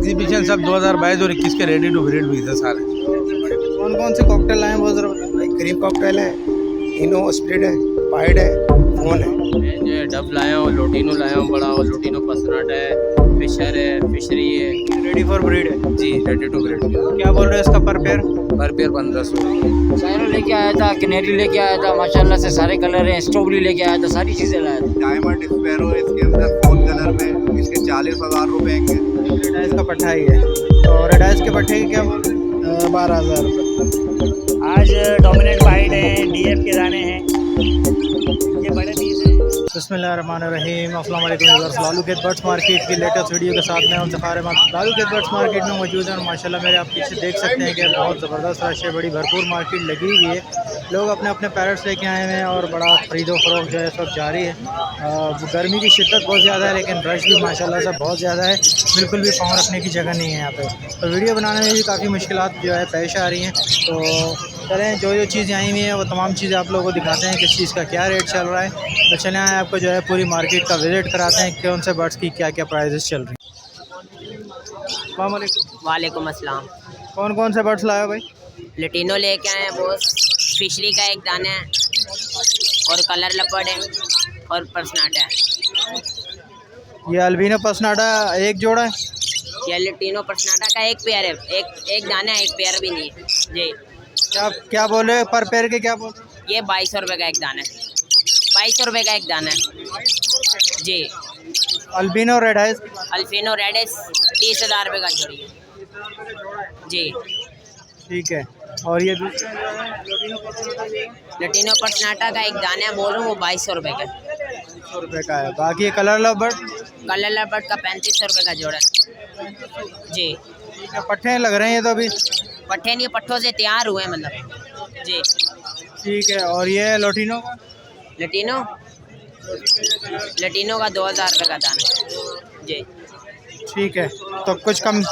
Exhibition सब 2022 और 21 के रेडी टू ब्रीड भी है सारे। कौन कौन से कॉकटेल आए हैं वो जरा बताओ। भाई क्रीम कॉकटेल है, इनो स्प्रिट है, पाइड है, फोन है। जो है डब लाया हूँ, लोटिनो लाया हूँ बड़ा, और लोटिनो पसनट है, फिशर है, फिशरी है। रेडी फॉर ब्रीड है। जी रेडी टू ब्रीड। क्या बोल रहे हैं इसका पर पेयर? पर पेयर 1500। सायरो लेके आया था, कैनेरी लेके आया था, माशाल्लाह से सारे कलर हैं, स्ट्रॉबेरी लेके आया था, सारी चीज़ें लाया था। डायमंड स्पैरो है इसके अंदर फोन कलर में, इसके 40,000 रुपए के। रेडाइज का पट्टा ही है। और रेडाइज के पट्टे की क्या बोल रहे हैं? 12,000 रुपये। आज डोमिनेट वाइट है, डीएफ के दाने हैं, ये बड़े पीस हैं। बिस्मिल्लाहिर्रहमानिर्रहीम। अस्सलाम वालेकुम व्यूअर्स। लालू के बर्ड्स मार्केट की लेटेस्ट वीडियो के साथ में हम ज़फ़ार अहमद लालू के बर्ड्स मार्केट में मौजूद हैं। और माशाल्लाह मेरे आप पीछे देख सकते हैं कि बहुत ज़बरदस्त रश है, बड़ी भरपूर मार्केट लगी हुई है। लोग अपने अपने पैरट्स लेके आए हैं और बड़ा ख़रीदो फरोख्त जो है सब जारी है। गर्मी की शिद्दत बहुत ज़्यादा है, लेकिन रश भी माशाल्लाह से बहुत ज़्यादा है। बिल्कुल भी पाँव रखने की जगह नहीं है यहाँ पे। तो वीडियो बनाने में भी काफ़ी मुश्किलात जो है पेश आ रही हैं। तो चलें, जो जो चीज़ें आई हुई हैं वो तमाम चीज़ें आप लोगों को दिखाते हैं, किस चीज़ का क्या रेट चल रहा है। तो चलें आपको जो है पूरी मार्केट का विज़िट कराते हैं, कौन से बर्ड्स की क्या क्या प्राइजेस चल रही हैं। अस्सलाम वालेकुम। वालेकुम अस्सलाम। कौन कौन से बर्ड्स लाए हो भाई? लटीनो लेके आए हैं बॉस, फिशरी का एक दाना है, और कलर लेपर्ड है, और पर्सनाटा है। ये अल्बिनो पर्सनाटा एक जोड़ा है। ये लटीनो पर्सनाटा का एक पेयर है, एक दाना है, एक पेयर भी नहीं है जी। क्या बोल रहे हो पर पेयर के? क्या बोल रहे हो? ये 2200 रुपये का एक दाना है, 2200 रुपये का एक दाना है जी। अल्बिनो रेड है। अल्फिनो रेडिस 30,000 रुपये का जोड़ी है जी। ठीक है। और ये लटीनो पर्सनाटा का एक दाना है, बोल रहा हूँ, वो 2200 रुपये का है। 100 रुपये का है। बाकी ये colour love bird colour leopard का 3500 रुपये का जोड़ा है जी। पट्टे लग रहे हैं ये तो अभी। पट्टे नहीं, पट्टों से तैयार हुए हैं मतलब जी। ठीक है। और ये लोटिनो का? लटीनो का 2000 रुपये का दाना जी। ठीक है। तो कुछ कम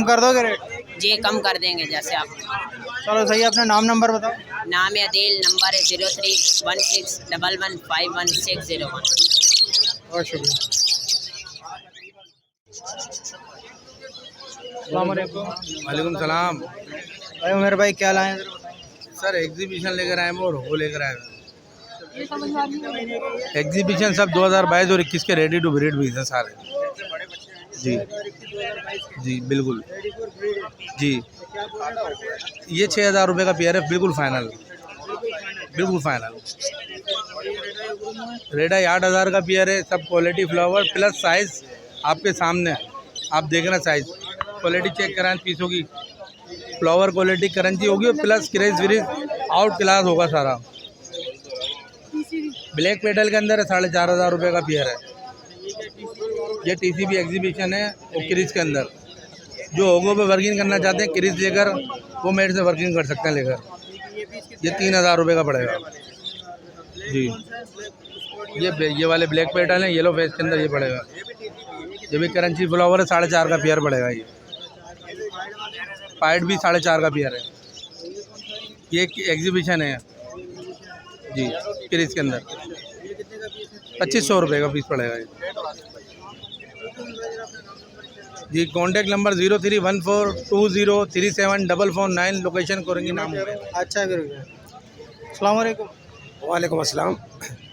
कर दोगे रेट? जी कम कर देंगे जैसे आप। चलो सही है। अपना नाम नंबर बताओ। नाम है अदील, नंबर है 031611516101। बहुत शुक्रिया। अस्सलाम वालेकुम। वालेकुम सलाम। भाई उमेर भाई क्या लाए हैं? सर एग्जीबिशन लेकर आए हैं और वो लेकर आए हैं। एग्जीबिशन सब 2022 और 21 के रेडी टू ब्रीड भी है सारे। जी जी बिल्कुल जी। ये 6,000 रुपये का पेयर है, बिल्कुल फाइनल, बिल्कुल फाइनल। रेड आई 8,000 का पेयर है, सब क्वालिटी फ्लावर प्लस साइज़ आपके सामने, आप देखना साइज़ क्वालिटी चेक कराएं पीसों की। फ्लावर क्वालिटी करंची होगी, प्लस क्रेज व्रिज आउट क्लास होगा सारा। ब्लैक पेटल के अंदर है, 4,500 रुपये का पेयर है। ये TCB एग्जीबिशन है और क्रिज के अंदर जो होगो पे वर्किंग करना चाहते हैं क्रिज लेकर, वो मेरे से वर्किंग कर सकते हैं लेकर। ये 3,000 रुपये का पड़ेगा जी। ये वाले ब्लैक पेटल हैं, येलो फेस के अंदर ये पड़ेगा। ये भी करंची फ्लावर है, 4,500 का पेयर पड़ेगा। ये पाइड भी 4,500 का पेयर है। ये एग्जीबिशन है जी क्रिज के अंदर। 2,500 रुपये का पीस पड़ेगा ये जी। कॉन्टैक्ट नंबर 031420374449, लोकेशन कोरंगी नाम है। अच्छा फिर अस्सलाम वालेकुम। वालेकुम अस्सलाम।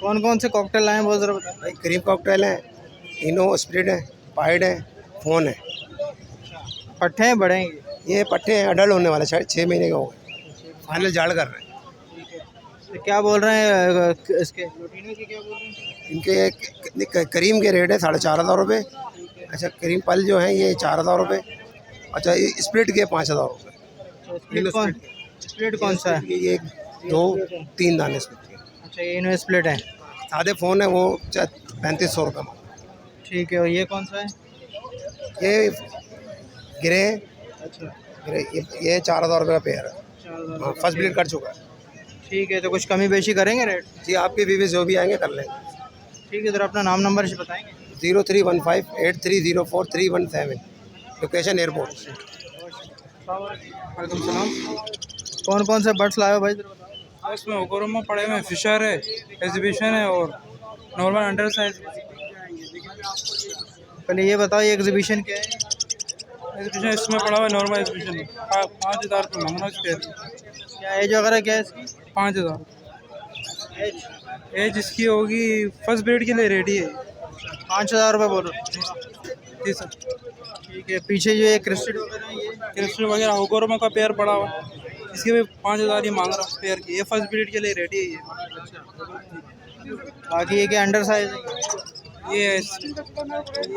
कौन कौन से कॉकटेल लाए हैं वो जरा बताओ। भाई क्रीम कॉकटेल है, इनो स्प्रिट है, पाइड है, फोन है। पट्टे हैं बड़े हैं? ये पट्टे हैं, अडल्ट होने वाले, शायद 6 महीने के हो गए, फाइनल झाड़ कर रहे हैं। तो क्या बोल रहे हैं इसके लोटिनो की? क्या बोल रहे हैं इनके करीम के रेट है 4,500 रुपये। अच्छा करीम पल जो है ये 4,000 रुपये। अच्छा ये स्प्लिट के 5,000 रुपये। स्प्लिट कौन सा है? ये 2 3 दाने स्प्लिट के। अच्छा ये इन्हें स्प्लिट है। सादे फ़ोन है वो 3,500 रुपये में। ठीक है। और ये कौन सा है? ये ग्रे, अच्छा ग्रे ये 4,000 रुपये का पेयर है। हाँ फर्स्ट ब्लीड कर चुका है। ठीक है। तो कुछ कमी बेशी करेंगे रेट? जी आपके व्यूअर्स जो भी आएंगे कर लेंगे। ठीक है। जरा अपना नाम नंबर से बताएंगे। 031583043117, लोकेशन एयरपोर्ट। वालेकुम सलाम। कौन कौन से बर्ड्स लाए हो भाई जरा बताओ। इसमें ओकोरोमा पड़े हुए हैं, फिशर है, एग्जीबिशन है और नॉर्मल अंडर साइज। पहले ये बताओ ये एग्जीबिशन क्या है? एग्जीबिशन इसमें पड़ा हुआ है नॉर्मल एग्जीबिशन में 5,000 रुपये मांगना इस पेयर की। क्या एज वगैरह क्या है इसकी? 5,000 एज इसकी होगी, फर्स्ट ब्रीड के लिए रेडी है। 5,000 रुपये बोलो। जी सर। ठीक है, पीछे जो ये क्रिस्टल वगैरह ये क्रिस्टल वगैरह होगोरमा का पेयर पड़ा हुआ है, इसके भी 5,000 ही मांग रहा हूँ पेयर की। ये फर्स्ट ब्रीड के लिए रेडी है ये। बाकी ये क्या अंडर साइज है?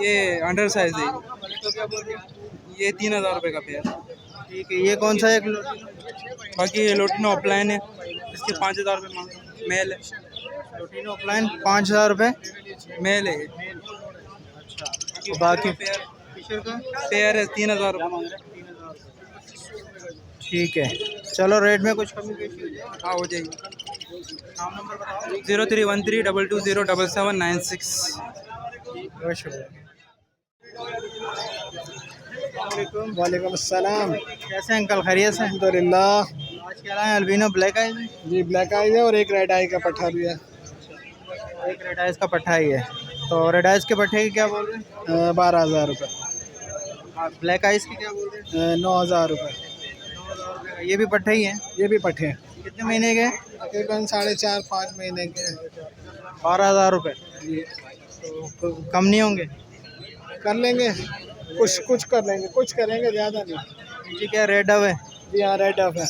ये अंडर साइज है, ये 3,000 रुपये का पेयर। ठीक है, ये कौन सा है? बाकी ये लोटिनो ऑफलाइन है, इसके 5,000 रुपये मांग रहा हूँ। मेल है, लोटिनो ऑफलाइन 5,000 रुपये मेल है। बाकी पेयर है 3,000 रुपये। ठीक है, चलो रेट में कुछ कमी पेशी हो जाए। हाँ हो जाएगी। 031322077796। बहुत शुक्रिया। वालेकुम अस्सलाम। कैसे हैं अंकल, खैरियत से? अल्हम्दुलिल्लाह। आज क्या लाए? अल्बिनो ब्लैक आइज है? जी ब्लैक आइज है और एक रेड आई का पट्ठा भी है। एक रेड आइज का पट्ठा ही है। तो रेड आइज के पट्ठे की क्या बोल रहे हैं? 12,000 रुपये। ब्लैक आइज की क्या बोल रहे हैं? 9,000 रुपये। ये भी पट्ठे ही हैं? ये भी पट्ठे हैं, कितने महीने के? तकरीबन 4.5-5 महीने के। 12,000 रुपये। तो कम नहीं होंगे? कर लेंगे, कुछ कर लेंगे, कुछ करेंगे, ज़्यादा नहीं। जी क्या रेड डव है? जी हाँ रेड ऑफ है।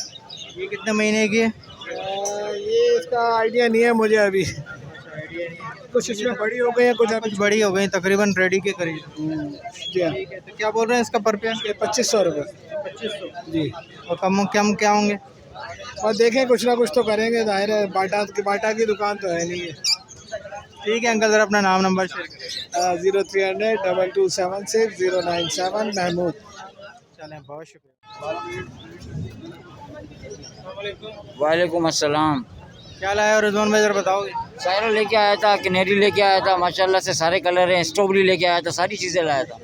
ये कितने महीने की है? ये इसका आइडिया नहीं है मुझे अभी। कुछ इसमें बड़ी हो गई है, कुछ कुछ बड़ी हो गई, तकरीबन रेडी के करीब। जी हाँ। ठीक है, तो क्या बोल रहे हैं इसका पर पेयर? 2,500 रुपये। 2500 जी। और कम क्या होंगे? और देखें कुछ ना कुछ तो करेंगे, जाहिर है बाटा की दुकान तो है नहीं है। ठीक है अंकल, ज़रा अपना नाम नंबर शेयर करें। 0300-2276-097 महमूद। चलें, बहुत शुक्रिया। वालेकुम अस्सलाम। क्या लाया और रिजवान भाई, ज़रा बताओगे? सायरा लेके आया था, कनेरी लेके आया था, माशाल्लाह से सारे कलर हैं, स्ट्रॉबेरी लेके आया था, सारी चीज़ें लाया था।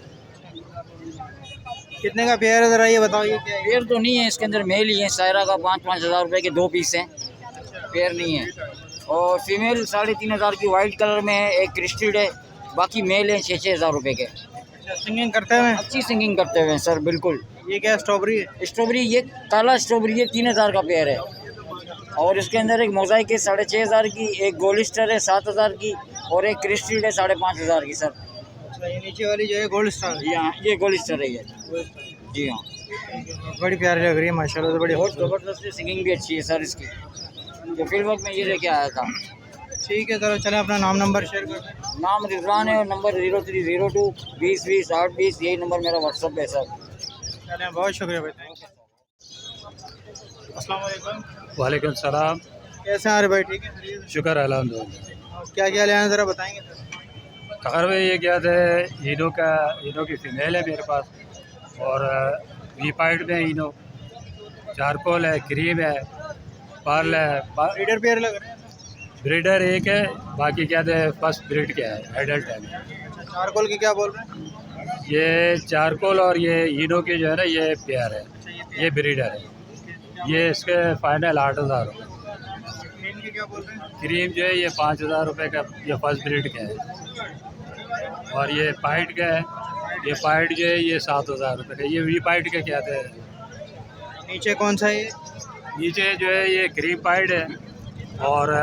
कितने का पेयर है, ज़रा ये बताओ। ये क्या है? पेयर तो नहीं है, इसके अंदर मेल ही है। सायरा का 5,000 रुपये के 2 पीस हैं, पेयर नहीं है। और फीमेल 3,500 की वाइट कलर में है, एक क्रिस्टल है, बाकी मेल है 6,000 रुपये के। सिंगिंग करते हुए? अच्छी सिंगिंग करते हुए हैं सर, बिल्कुल। ये क्या स्ट्रॉबेरी है? स्ट्रॉबेरी, ये काला स्ट्रॉबेरी है, 3,000 का पेयर है। और इसके अंदर एक मोज़ाइक है 6,500 की, एक गोलिस्टर है 7,000 की, और एक क्रिस्टल है 5,500 की सर। अच्छा, ये नीचे वाली जो है गोल्ड स्टार? यहाँ ये गोलिस्टर है ये। जी हाँ, बड़ी प्यारी लग रही है माशाल्लाह से, बड़ी बहुत ज़बरदस्त है, सिंगिंग भी अच्छी है सर इसकी। तो फील्ड वर्क में ये लेके आया था। ठीक है, चलो चलें, अपना नाम नंबर शेयर कर दें। नाम रिजवान है और नंबर 0302 20 20 8 20, यही नंबर मेरा व्हाट्सअप पे है सर। चलें, बहुत शुक्रिया भाई, थैंक यू। अस्सलाम वालेकुम। वालेकुम सलाम। कैसे हैं भाई, ठीक है? शुक्र अल्हम्दुलिल्लाह। क्या क्या ले आए ज़रा बताएंगे? खबर में ये क्या था, इनो की फीमेल है मेरे पास, और वीपाइड में इनो, चारकोल है, क्रीम है, पर्ल है। ब्रीडर पेयर लग रहे हैं? ब्रीडर एक है, बाकी क्या थे फर्स्ट ब्रीड क्या है, एडल्ट है। चारकोल की क्या बोल रहे हैं? ये चारकोल और ये इनो की जो है ना, ये पेयर है, ये ब्रीडर है। ये इसके फाइनल 8,000 रुपये। क्रीम की क्या बोल रहे हैं? क्रीम जो है ये 5,000 रुपये का, ये फर्स्ट ब्रीड का है। और ये पाइट का है, ये पाइट जो है ये 7,000 रुपये का। ये वी पाइट का क्या थे। नीचे कौन सा है? नीचे जो है ये क्रीम पाइड है, और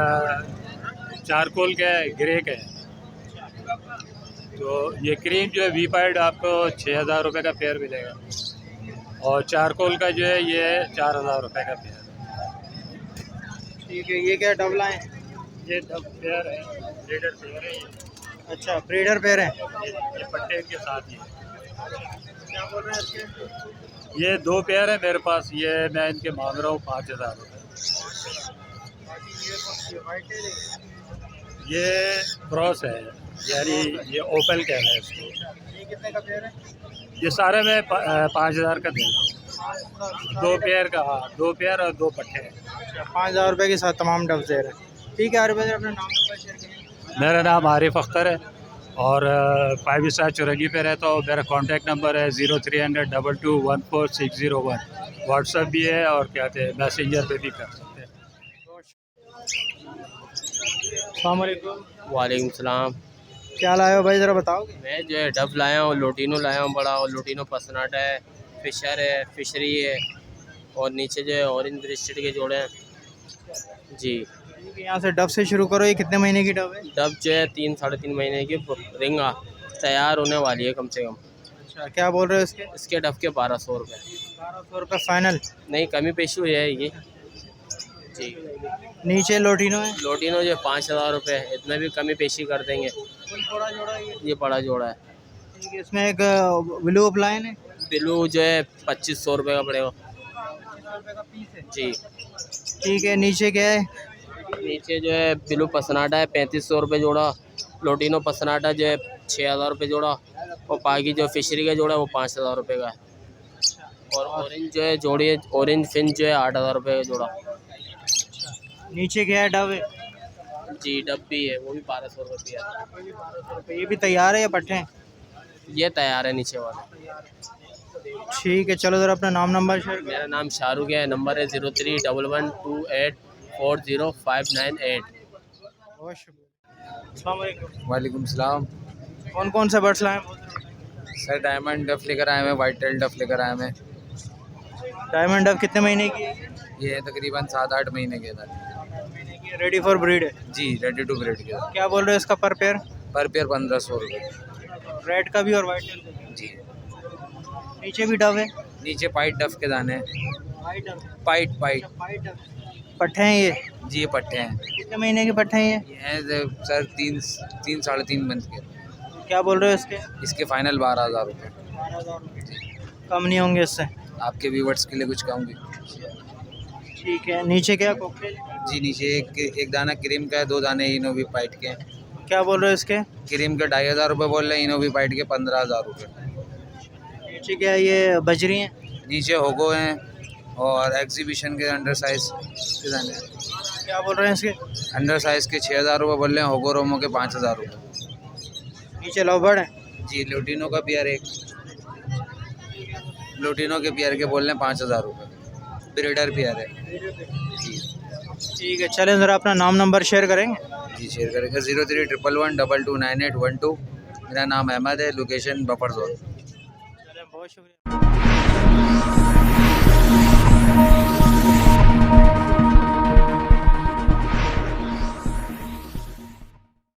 चारकोल का है, ग्रे का है। तो ये क्रीम जो है वी पाइड आपको 6,000 रुपये का पेयर मिलेगा, और चारकोल का जो है ये 4,000 रुपये का पेयर। ठीक है, ये क्या डबला है? ये डब पेयर है, ब्रीडर पेयर है ये। अच्छा, ब्रीडर पेयर है। ये पट्टे के साथ ही है। क्या बोल रहे हैं इसके? ये 2 पेयर है मेरे पास, ये मैं इनके मांग रहा हूँ 5,000 रुपये। ये क्रॉस है, यानी ये ओपल कहना है इसको। ये कितने का पेयर है? ये सारे में 5,000 का दे रहा हूँ। 2 पेयर का, हाँ 2 पेयर और 2 पट्टे हैं। 5,000 रुपये के साथ तमाम डब्स दे रहे हैं। ठीक है, आरिफ भाई अपना नाम नंबर शेयर करें। मेरा नाम आरिफ अख्तर है, और 5 स्टार चुरंगी पे रहता हूँ। मेरा कॉन्टैक्ट नंबर है 030022146101। व्हाट्सअप भी है, और क्या कहते हैं मैसेंजर पे भी कर सकते हैं। अस्सलाम वालेकुम। वालेकुम सलाम। क्या लाए हो भाई, ज़रा बताओगे? मैं जो है डब लाया हूँ, लोटिनो लाया हूँ बड़ा, और लोटिनो पसनाटा है, फिशर है, फिशरी है, और नीचे जो है ऑरेंज ब्रेस्टेड के जोड़े हैं जी। यहाँ से डब से शुरू करो, ये कितने महीने की डब है? डब जो है 3-3.5 महीने की रिंगा तैयार होने वाली है कम से कम। अच्छा, क्या बोल रहे हो इसके? इसके डब के 1200 रुपये। 1200 रुपये फाइनल? नहीं, कमी पेशी हुई है ये जी। नीचे लोटिनो है? लोटिनो जो 5000 रुपये, इतना भी कमी पेशी कर देंगे। ये बड़ा जोड़ा है। ठीक है, इसमें एक ब्लू अपलाइन है? ब्लू जो है 2500 रुपये का पड़ेगा जी। ठीक है, नीचे क्या है? नीचे जो है ब्लू पसनाटा है 3500 रुपये जोड़ा। लोटिनो पसनाटा जो है 6000 रुपये जोड़ा, और बाकी जो फिशरी का जोड़ा है वो 5000 रुपये का है। और ऑरेंज जो है जोड़ी है, ऑरेंज फिन जो है 8000 रुपये का जोड़ा। नीचे क्या है? डब है? जी, डब भी है, वो भी 1200 रुपये है। ये भी तैयार है या पट्टे हैं? ये तैयार है नीचे वाला। ठीक है, चलो ज़रा अपना नाम नंबर शेयर करो। मेरा नाम शाहरुख है, नंबर है 031128405998। बहुत शुक्रिया। अस्सलाम वालेकुम। वालेकुम सलाम। कौन कौन से बर्ड्स लाए हैं? सर डायमंड डफ लेकर आए हैं, वाइट टेल डफ लेकर आए हैं। डायमंड डब कितने महीने की है? ये तकरीबन 7-8 महीने के अंदर। रेडी फॉर ब्रीड है? जी, रेडी टू ब्रीड के। क्या बोल रहे हो इसका पर पेयर? पर पेयर 1500 रुपये। रेड का भी और वाइट टेल का भी? जी। नीचे भी डब है? नीचे पाइट डफ के दाने हैं। White dub? पाइट पाइट पट्टे हैं ये? जी, ये पट्टे हैं। कितने महीने के पट्टे हैं ये? ये हैं सर 3-3.5 मंथ के। क्या बोल रहे हो इसके? इसके फाइनल 12,000 रुपये। 12,000 रुपये कम नहीं होंगे इससे? आपके व्यूवर्स के लिए कुछ कहूँगी। ठीक है, नीचे क्या कॉकटेल? जी, नीचे एक दाना क्रीम का है, 2 दाने इनोवी पाइट के हैं। क्या बोल रहे हो इसके? क्रीम के 2500 रुपये बोल रहे हैं, इनोवी पाइट के 15,000 रुपये। नीचे क्या है? ये बजरी हैं? नीचे होगो हैं और एग्जीबिशन के अंडर साइज़ के दाने हैं। क्या बोल रहे हैं इसके? अंडर साइज़ के 6000 रुपये बोल रहे हैं, होगो रोमो के 5000 रुपये। नीचे लवबर्ड है? जी, लोटिनो का पेयर एक, लोटिनो के पेयर के बोल रहे हैं 5000 रुपये। ब्रीडर पेयर है जी। ठीक है, चलें ज़रा अपना नाम नंबर शेयर करेंगे? जी, शेयर करेंगे। 031112229812। मेरा नाम अहमद है, लोकेशन बफर जोन। चलें, बहुत शुक्रिया।